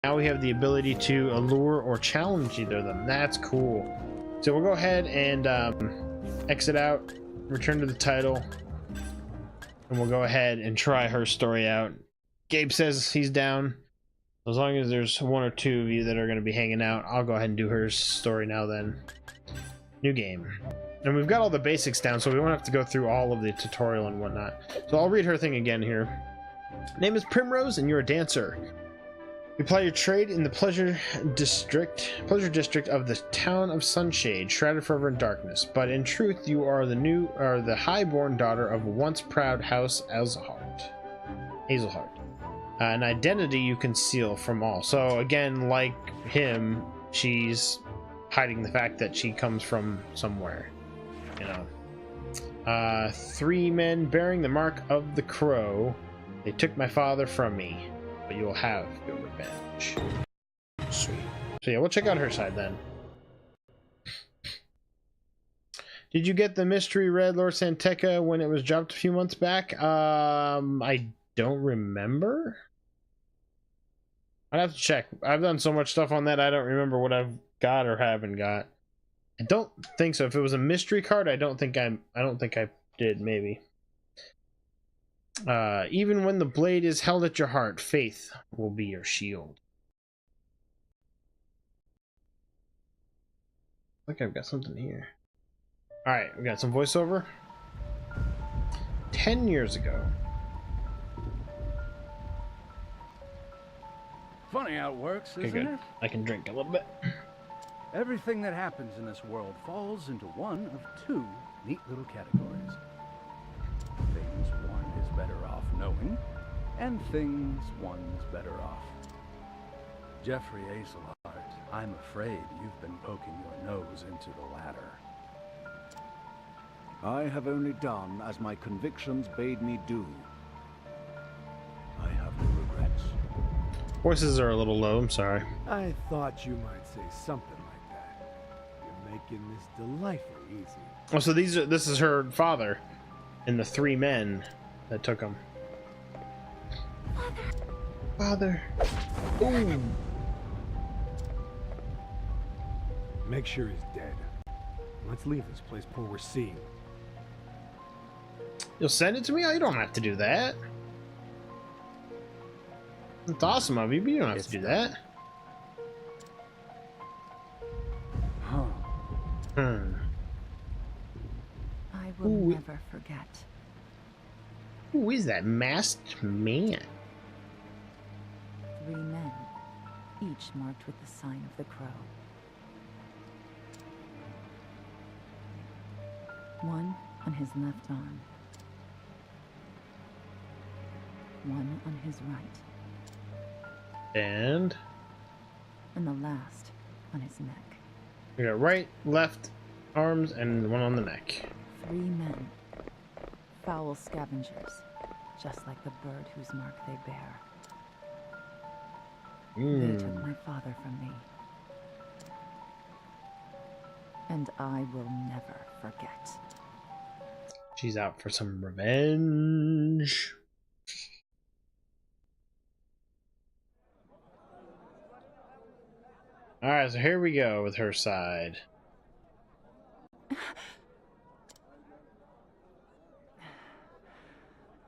now we have the ability to allure or challenge either of them. That's cool. So we'll go ahead and exit out, return to the title, and we'll go ahead and try her story out. Gabe says he's down. As long as there's one or two of you that are going to be hanging out, I'll go ahead and do her story now then. New game. And we've got all the basics down, so we won't have to go through all of the tutorial and whatnot. So I'll read her thing again here. Name is Primrose, and you're a dancer. You apply your trade in the pleasure district of the town of Sunshade, shrouded forever in darkness. But in truth, you are the highborn daughter of a once proud house Hazelheart. An identity you conceal from all. So again, like him, she's hiding the fact that she comes from somewhere. You know. 3 men bearing the mark of the crow. They took my father from me. But you will have your revenge. Sweet. So yeah, we'll check out her side then. Did you get the mystery red Lord Santeca when it was dropped a few months back? I don't remember. I'd have to check. I've done so much stuff on that, I don't remember what I've got or haven't got. I don't think so. If it was a mystery card, I don't think I did, maybe. Even when the blade is held at your heart, faith will be your shield. I think I've got something here. Alright, we got some voiceover. 10 years ago. Funny how it works, isn't good. it? I can drink a little bit. Everything that happens in this world falls into one of 2 neat little categories. Things one is better off knowing, and things one's better off. Jeffrey Hazelheart, I'm afraid you've been poking your nose into the latter. I have only done as my convictions bade me do. I have no regrets. Voices are a little low, I'm sorry. I thought you might say something like that. You're making this delightfully easy. Oh, so this is her father and the 3 men that took him. Father. Ooh. Make sure he's dead. Let's leave this place before we're seen. You'll send it to me? Oh, you don't have to do that. It's awesome of you, but you don't have to do that. Huh. I will never forget. Who is that masked man? 3 men, each marked with the sign of the crow. One on his left arm. One on his right. And the last on his neck. we got right, left arms, and one on the neck. 3 men. Foul scavengers, just like the bird whose mark they bear. They took my father from me. And I will never forget. She's out for some revenge. Alright, so here we go with her side.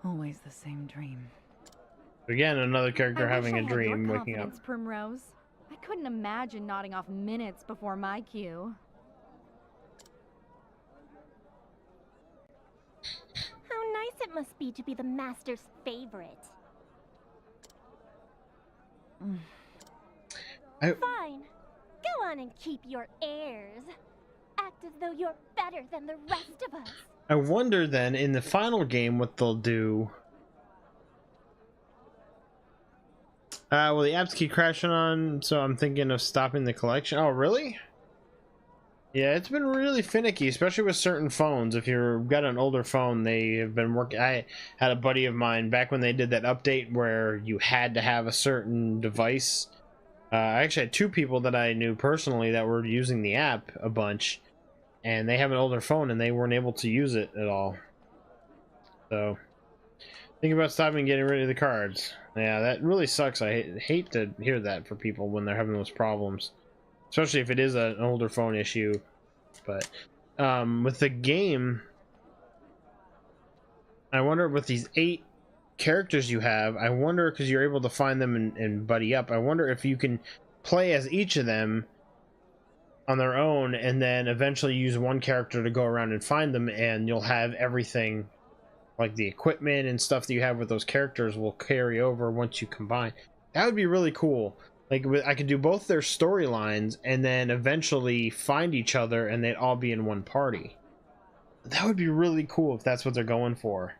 Always the same dream. Again, another character having a I wish I had dream, your waking up. confidence, Primrose. I couldn't imagine nodding off minutes before my cue. How nice it must be to be the master's favorite. Fine. Go on and keep your airs. Act as though you're better than the rest of us. I wonder then, in the final game, what they'll do. Well, the apps keep crashing on, so I'm thinking of stopping the collection. Oh, really? Yeah, it's been really finicky, especially with certain phones. If you've got an older phone, they have been working. I had a buddy of mine back when they did that update where you had to have a certain device. I actually had 2 people that I knew personally that were using the app a bunch, and they have an older phone and they weren't able to use it at all. So Think about stopping and getting rid of the cards. Yeah, that really sucks. I hate to hear that for people when they're having those problems, especially if it is an older phone issue. But with the game, I wonder with these 8 characters you have, I wonder, because you're able to find them and buddy up, I wonder if you can play as each of them on their own and then eventually use one character to go around and find them, and you'll have everything, like the equipment and stuff that you have with those characters will carry over once you combine. That would be really cool. Like, I could do both their storylines and then eventually find each other and they'd all be in one party. That would be really cool if that's what they're going for.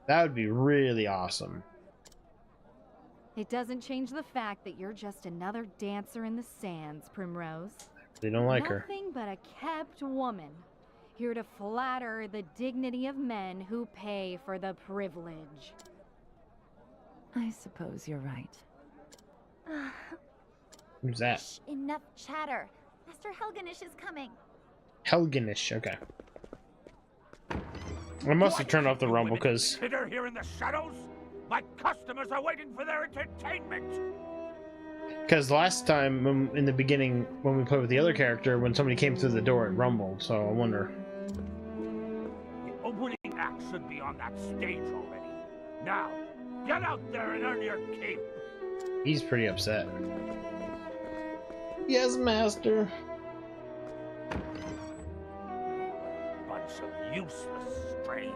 That would be really awesome. It doesn't change the fact that you're just another dancer in the sands, Primrose. They don't like her. Nothing but a kept woman, here to flatter the dignity of men who pay for the privilege. I suppose you're right. Who's that? Shh, enough chatter. Master Helganish is coming. Helganish, okay. I must have turned off the rumble because Consider here in the shadows? My customers are waiting for their entertainment. last time in the beginning when we played with the other character, when somebody came through the door, it rumbled. So I wonder. The opening act should be on that stage already. Now, get out there and earn your keep. He's pretty upset. Yes, master. Bunch of useless strays.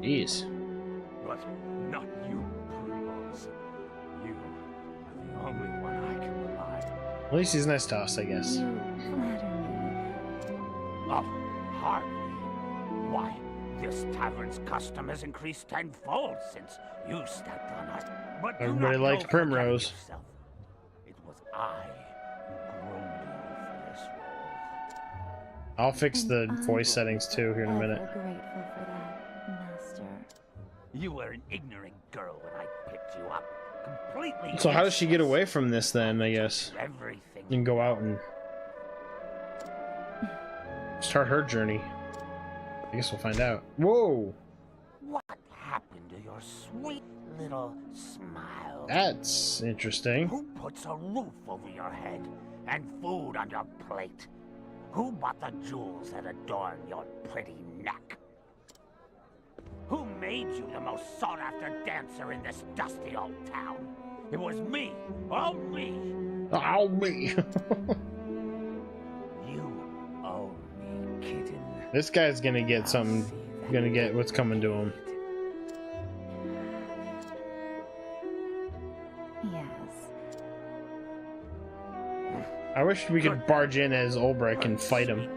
Jeez. But not you, Primrose. You are the only one I can rely on. At least he's nice to us, I guess. You flatter me. Oh, hardly. Why, this tavern's custom has increased tenfold since you stepped on it. But do Everybody not likes go Primrose. forgetting yourself. It was I who groomed you for this role. I'll fix the And I voice will settings too here in a ever minute. grateful for that, Master. You were an ignorant girl when I picked you up. Completely. So how does she get useless. away from this then, I guess? Everything. And go out and start her journey. I guess we'll find out. Whoa! What happened to your sweet little smile? That's interesting. Who puts a roof over your head and food on your plate? Who bought the jewels that adorn your pretty neck? Who made you the most sought-after dancer in this dusty old town? It was me, all me. Oh, me! You owe me, kitten. This guy's gonna get something. Gonna get what's coming to him. Yes. I wish we could barge in as Ulbrich and fight him.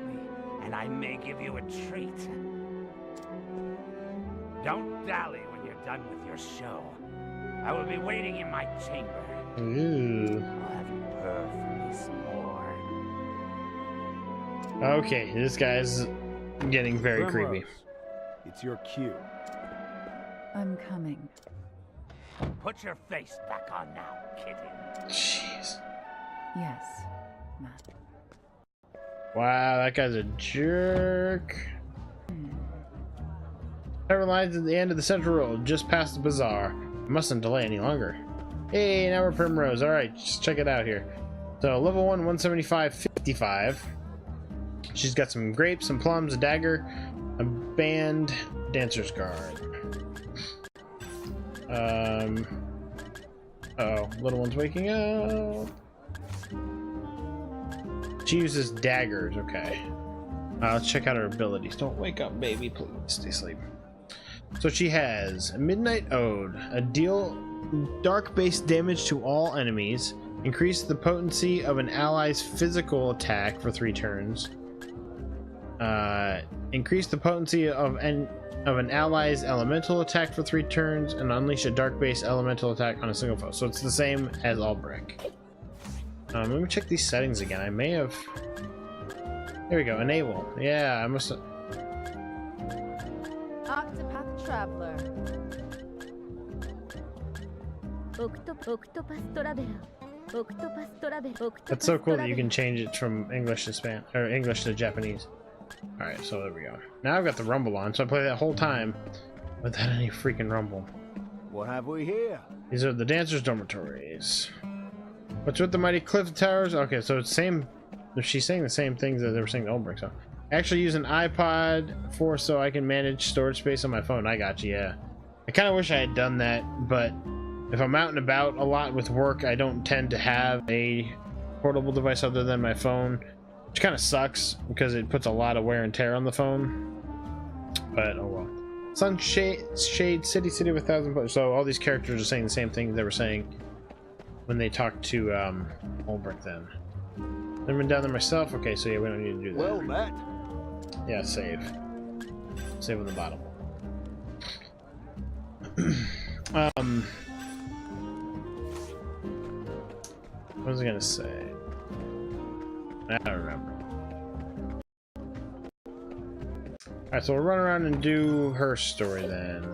And I may give you a treat. Don't dally when you're done with your show. I will be waiting in my chamber. Ooh. I'll have you purr for me some more. Okay, this guy's getting very creepy. Primrose, it's your cue. I'm coming. Put your face back on now, kitten. Jeez. Yes, Master. Wow, that guy's a jerk. Tavern lines at the end of the central road, just past the bazaar. I mustn't delay any longer. Hey, now we're Primrose. Alright, just check it out here. So, level 1, 175, 55. She's got some grapes, some plums, a dagger, a band, dancer's guard. Uh-oh, little one's waking up. She uses daggers, okay. Let's check out her abilities. Don't wake up, baby, please. Stay asleep. So she has a Midnight Ode, a deal dark-based damage to all enemies, increase the potency of an ally's physical attack for 3 turns, increase the potency of an ally's elemental attack for 3 turns, and unleash a dark-based elemental attack on a single foe. So it's the same as Ulbrich. Let me check these settings again. I may have... There we go, enable. Yeah, I must have... Octopath Traveler. Octopath Traveler. Octopath Traveler. That's so cool that you can change it from English to Spanish, or English to Japanese. Alright, so there we go. Now I've got the rumble on, so I play that whole time without any freaking rumble. What have we here? These are the dancers' dormitories. What's with the mighty cliff towers? Okay, so it's same. She's saying the same things that they were saying to Ulbrich. So I actually use an iPod 4 so I can manage storage space on my phone. I got you, yeah. I kind of wish I had done that, but if I'm out and about a lot with work, I don't tend to have a portable device other than my phone, which kind of sucks because it puts a lot of wear and tear on the phone. But oh well. Sunshade city with 1,000 players. So all these characters are saying the same thing they were saying when they talked to Ulbrich then. Never been down there myself. Okay, so yeah, we don't need to do that. Well met. Yeah, save. Save on the bottom. What was I gonna say? I don't remember. Alright, so we'll run around and do her story then.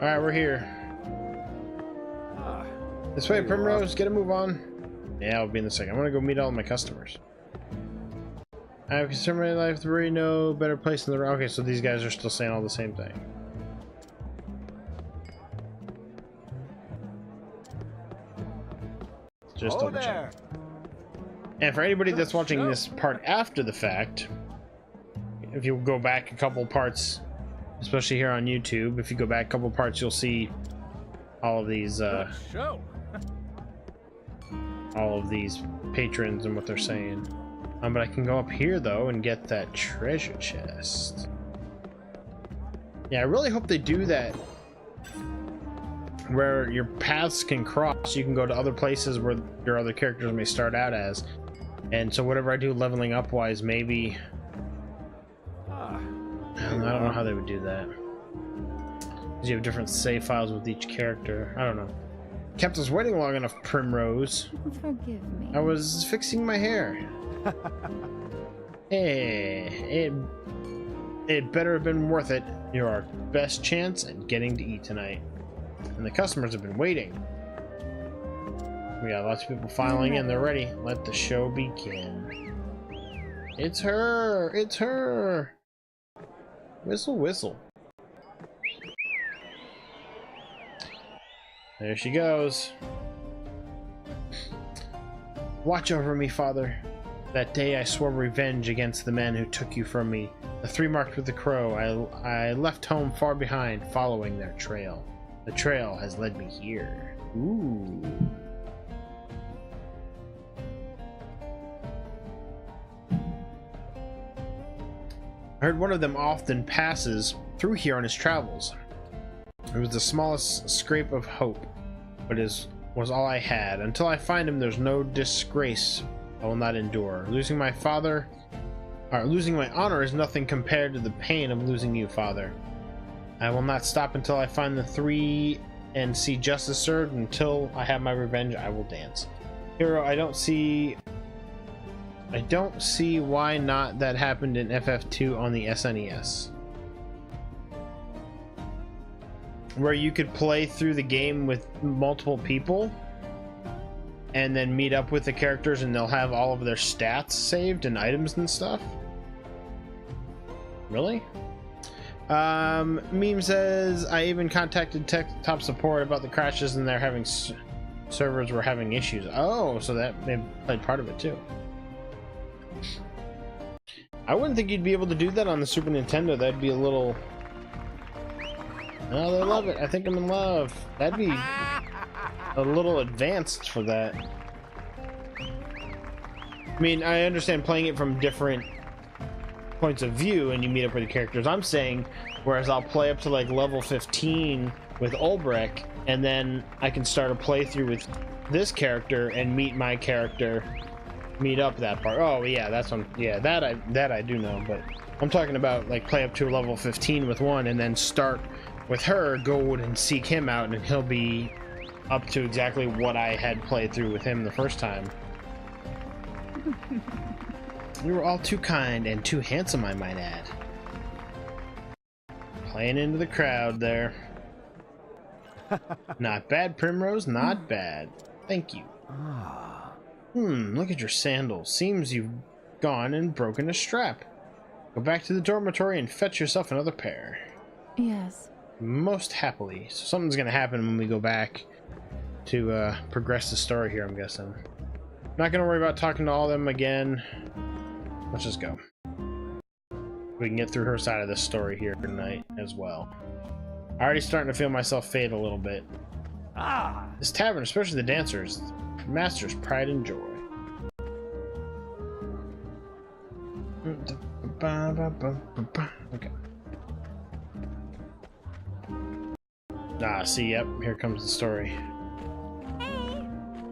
Alright, we're here. This way, Primrose, get a move on. Yeah, I'll be in a second. I'm gonna go meet all of my customers. I have considered my life to really no better place in the... Okay, so these guys are still saying all the same thing. Just double check. And for anybody that's watching this part after the fact, if you go back a couple parts, especially here on YouTube, if you go back a couple parts, you'll see all of these patrons and what they're saying. But I can go up here though and get that treasure chest. Yeah, I really hope they do that where your paths can cross. You can go to other places where your other characters may start out as, and so whatever I do leveling up wise, maybe I don't know how they would do that, because you have different save files with each character. I don't know. Kept us waiting long enough, Primrose. Forgive me. I was fixing my hair. Hey, it better have been worth it. You're our best chance at getting to eat tonight. And the customers have been waiting. We got lots of people filing in. They're ready. Let the show begin. It's her! It's her! Whistle, whistle. There she goes. Watch over me, Father. That day I swore revenge against the men who took you from me. The three marked with the crow. I left home far behind, following their trail. The trail has led me here. Ooh. I heard one of them often passes through here on his travels. It was the smallest scrape of hope, but it was all I had. Until I find him, there's no disgrace I will not endure. Losing my honor is nothing compared to the pain of losing you, Father. I will not stop until I find the three and see justice served. Until I have my revenge, I will dance. Hero, I don't see why not that happened in FF2 on the SNES. Where you could play through the game with multiple people and then meet up with the characters and they'll have all of their stats saved and items and stuff. Really? Meme says, I even contacted top support about the crashes and they're having servers were having issues. Oh, so that they played part of it too. I wouldn't think you'd be able to do that on the Super Nintendo. That'd be a little... Oh, they love it. I think I'm in love. That'd be a little advanced for that. I mean, I understand playing it from different points of view and you meet up with the characters. I'm saying, whereas I'll play up to like level 15 with Ulbrich, and then I can start a playthrough with this character and meet my character, meet up that part. Oh yeah, that's one. Yeah, that I do know, but I'm talking about like play up to level 15 with one and then start with her, go and seek him out, and he'll be up to exactly what I had played through with him the first time. You were all too kind and too handsome, I might add. Playing into the crowd there. Not bad, Primrose, not bad. Thank you. Look at your sandals. Seems you've gone and broken a strap. Go back to the dormitory and fetch yourself another pair. Yes. Most happily. So something's gonna happen when we go back to progress the story here, I'm guessing. Not gonna worry about talking to all of them again. Let's just go. We can get through her side of the story here tonight as well. Already starting to feel myself fade a little bit. This tavern, especially the dancers, master's pride and joy. Okay. See, yep, here comes the story.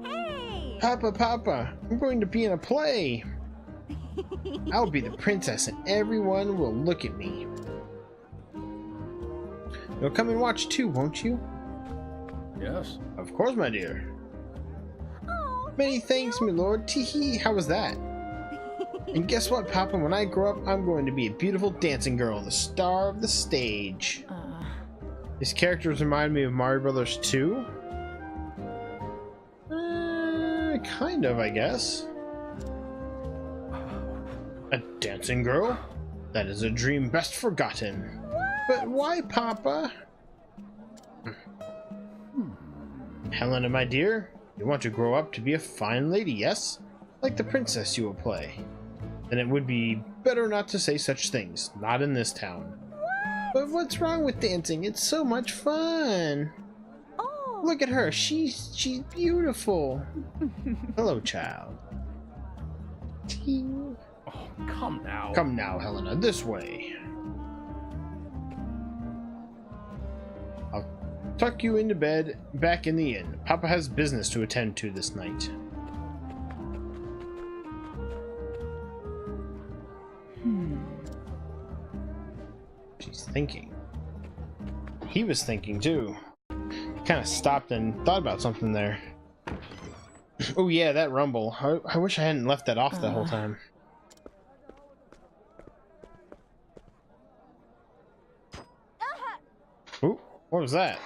Hey! Papa, I'm going to be in a play. I'll be the princess and everyone will look at me. You'll come and watch too, won't you? Yes. Of course, my dear. Oh, Many thanks, my lord. Teehee, how was that? And guess what, Papa? When I grow up, I'm going to be a beautiful dancing girl, the star of the stage. These characters remind me of Mario Brothers 2. Kind of, I guess. A dancing girl? That is a dream best forgotten. But why, Papa? Helena, my dear, you want to grow up to be a fine lady, yes? Like the princess you will play. Then it would be better not to say such things. Not in this town. But what's wrong with dancing? It's so much fun. Oh. Look at her. She's beautiful. Hello, child. Oh, come now. Come now, Helena. This way. I'll tuck you into bed back in the inn. Papa has business to attend to this night. She's thinking. He was thinking too. He kind of stopped and thought about something there. Oh yeah, that rumble. I wish I hadn't left that off the whole time. Ooh, what was that?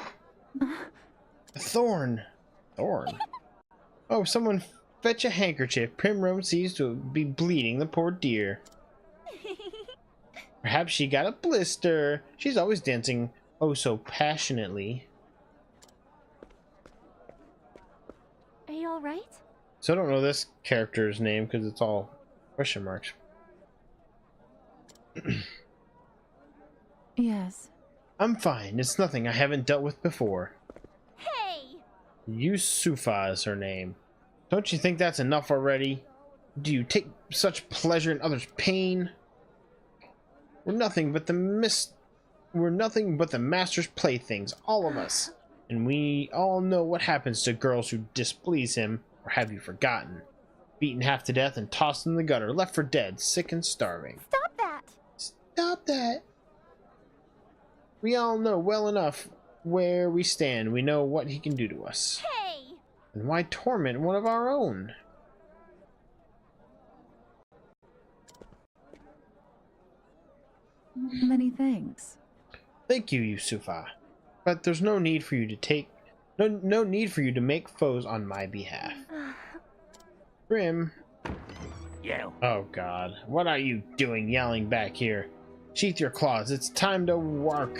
A thorn. Thorn. Oh, someone fetch a handkerchief. Primrose seems to be bleeding, the poor dear. Perhaps she got a blister. She's always dancing oh so passionately. Are you all right? So I don't know this character's name because it's all question marks. Yes. I'm fine. It's nothing I haven't dealt with before. Hey! Yusufa is her name. Don't you think that's enough already? Do you take such pleasure in others' pain? We're nothing but the master's playthings, all of us. And we all know what happens to girls who displease him, or have you forgotten? Beaten half to death and tossed in the gutter, left for dead, sick and starving. Stop that! Stop that! We all know well enough where we stand. We know what he can do to us. Hey! And why torment one of our own? Many thanks. Thank you, Yusufa. But there's no need for you to take no need for you to make foes on my behalf. Grim. You. Oh god. What are you doing yelling back here? Sheath your claws, it's time to work.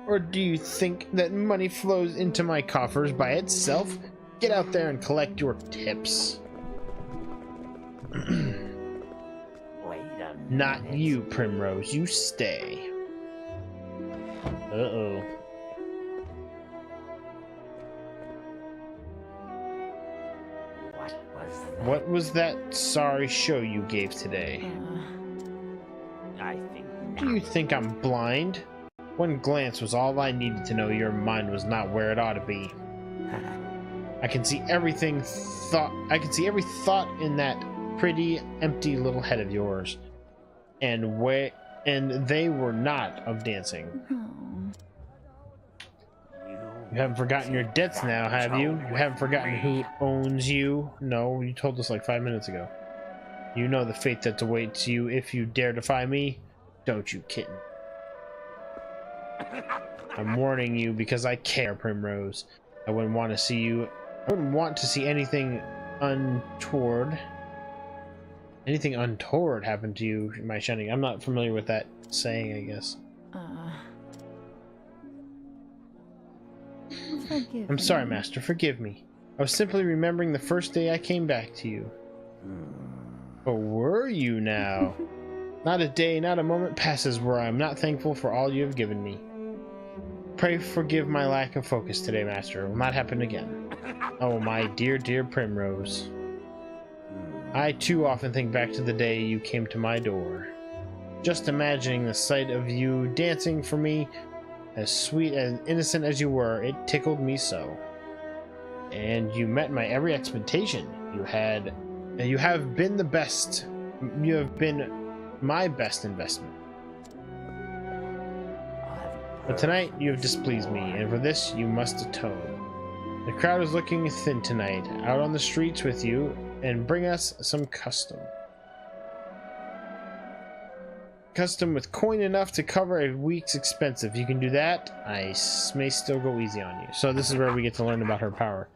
Or do you think that money flows into my coffers by itself? Get out there and collect your tips. Not you, Primrose. You stay. Uh-oh. What was that sorry show you gave today? I think Do you think I'm blind? One glance was all I needed to know your mind was not where it ought to be. I can see every thought in that pretty empty little head of yours. And they were not of dancing. You haven't forgotten your debts now, have you? You haven't forgotten who owns you? No, you told us like 5 minutes ago. You know the fate that awaits you if you dare defy me, don't you, kitten? I'm warning you because I care, Primrose. I wouldn't want to see anything untoward. Anything untoward happen to you, my shining. I'm not familiar with that saying, I guess. I'm sorry, Master. Forgive me. I was simply remembering the first day I came back to you. But were you now? Not a day, not a moment passes where I am not thankful for all you have given me. Pray forgive my lack of focus today, Master. It will not happen again. Oh, my dear, dear Primrose. I too often think back to the day you came to my door. Just imagining the sight of you dancing for me, as sweet and innocent as you were, it tickled me so. And you met my every expectation. You have been the best. You have been my best investment. But tonight you have displeased me, and for this you must atone. The crowd is looking thin tonight. Out on the streets with you, and bring us some custom. Custom with coin enough to cover a week's expense. If you can do that, I may still go easy on you. So this is where we get to learn about her power.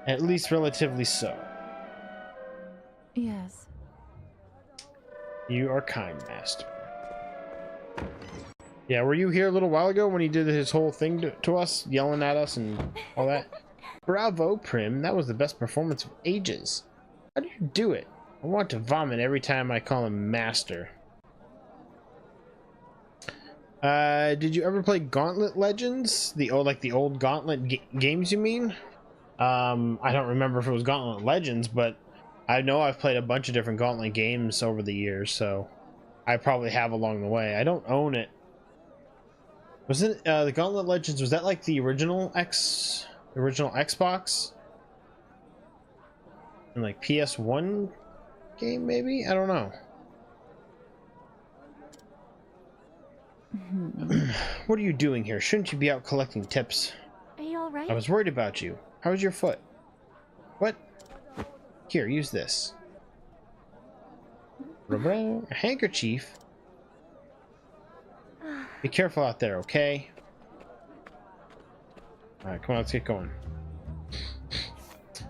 At least relatively so. Yes. You are kind, Master. Yeah, were you here a little while ago when he did his whole thing to us, yelling at us and all that? Bravo, Prim. That was the best performance of ages. How do you do it? I want to vomit every time I call him Master. Did you ever play Gauntlet Legends? The old Gauntlet games, you mean? I don't remember if it was Gauntlet Legends, but I know I've played a bunch of different Gauntlet games over the years, so I probably have along the way. I don't own it. Was it the Gauntlet Legends? Was that like the original Xbox and like PS1 game? Maybe, I don't know. What are you doing here? Shouldn't you be out collecting tips? Are you alright? I was worried about you. How's your foot? What? Here, use this. A handkerchief? Be careful out there, okay? Alright, come on, let's get going.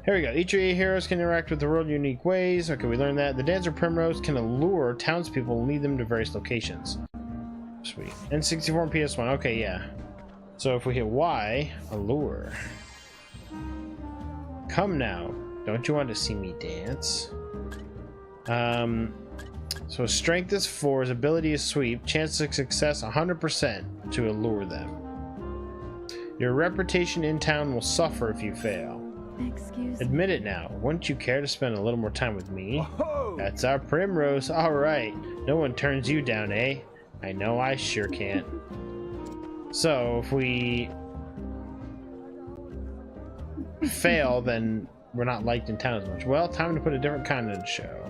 Here we go. Each of your heroes can interact with the world in unique ways. Okay, we learned that. The dancer Primrose can allure townspeople and lead them to various locations. Sweet. N64 and PS1. Okay, yeah. So if we hit Y, allure. Come now. Don't you want to see me dance? So strength is 4, his ability is sweep, chance of success 100% to allure them. Your reputation in town will suffer if you fail. Excuse me. Admit it now. Wouldn't you care to spend a little more time with me? Oh! That's our Primrose. All right. No one turns you down, eh? I know I sure can't. So if we fail, then we're not liked in town as much. Well, time to put a different kind on the show.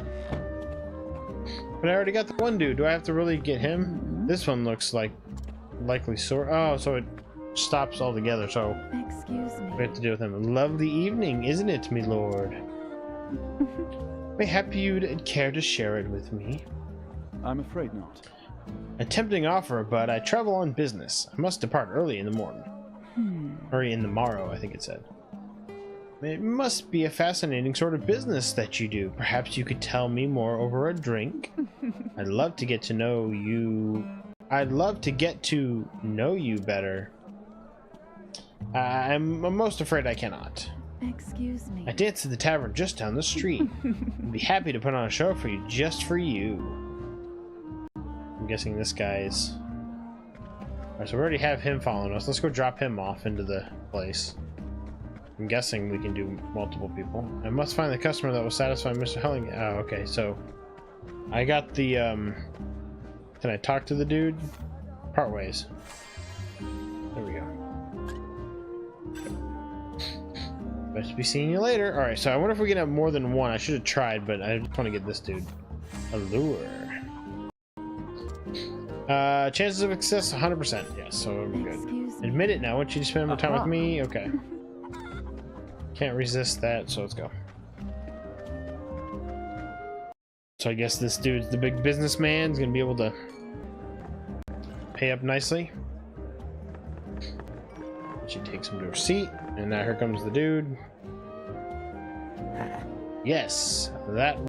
But I already got the one dude. Do I have to really get him? This one looks like likely sore. Oh, so it stops altogether. So Excuse me. we have to deal with him. A lovely evening, isn't it, me lord? Mayhap you'd care to share it with me. I'm afraid not. A tempting offer, but I travel on business. I must depart early in the morning. Early in the morrow, I think it said. It must be a fascinating sort of business that you do. Perhaps you could tell me more over a drink. I'd love to get to know you. I'd love to get to know you better. I'm most afraid I cannot. Excuse me. I dance at the tavern just down the street. I'd be happy to put on a show for you, just for you. I'm guessing this guy's... Alright, so we already have him following us. Let's go drop him off into the place. I'm guessing we can do multiple people. I must find the customer that will satisfy Mr. Helling. Oh, okay, so... I got the, Can I talk to the dude? Part ways. There we go. Best to be seeing you later. Alright, so I wonder if we can have more than one. I should have tried, but I just want to get this dude. Allure. Chances of success 100%. Yes, so we're good. Excuse me. Admit it now. I want you to spend more time with me. Okay. Can't resist that, so let's go. So I guess this dude's the big businessman. He's gonna be able to pay up nicely. She takes him to her seat, and now here comes the dude. Yes, that